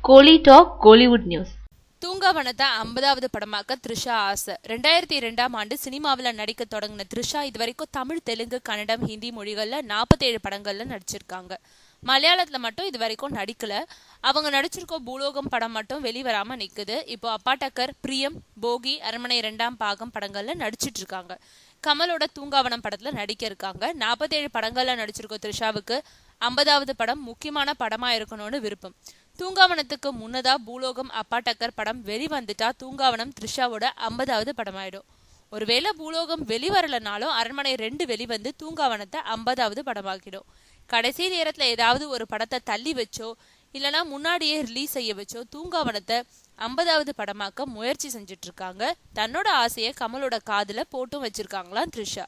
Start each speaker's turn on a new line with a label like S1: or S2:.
S1: கோலி talk Kollywood news.
S2: தூங்காவனத்தை 50வது படமாக்க Trisha ஆசை. 2002 சினிமாவில் நடிக்க தொடங்கின த்ரிஷா இதுவரைக்கும் தமிழ், தெலுங்கு, கன்னடம், ஹிந்தி மொழிகள்ல 47 படங்கள்ல நடிச்சிருக்காங்க. மலையாளத்துல மட்டும் இது வரைக்கும் நடிக்கல. அவங்க நடிச்சிருக்க பூலோகம் படம் மட்டும் வெளிவராம நிக்குது. இப்போ அப்பாடக்கர், பிரியம், போகி, அரண்மனை 2ஆம் பாகம் படங்கள்ல நடிச்சிட்டு இருக்காங்க. கமலோட தூங்காவனம் படத்துல நடிக்க இருக்காங்க. 47 படங்கள்ல நடிச்சிருக்க த்ரிஷாவுக்கு 50வது படம் முக்கியமான படமா இருக்கணும்னு விருப்பம். தூங்காவனத்துக்கு முன்னதா பூலோகம், அப்பாடக்கர் படம் வெளிவந்துட்டா தூங்காவனம் த்ரிஷாவோட 50வது படமாயிடும். ஒருவேளை பூலோகம் வெளிவரலனாலும் அரண்மனை 2 வெளிவந்து தூங்காவனத்தை 50வது படமாக்கிடும். கடைசி நேரத்துல ஏதாவது ஒரு படத்தை தள்ளி வச்சோ இல்லனா முன்னாடியே ரிலீஸ் செய்ய வச்சோ தூங்காவனத்தை 50வது படமாக்க முயற்சி செஞ்சுட்டு இருக்காங்க. தன்னோட ஆசையை கமலோட காதுல போட்டும் வச்சிருக்காங்களாம் த்ரிஷா.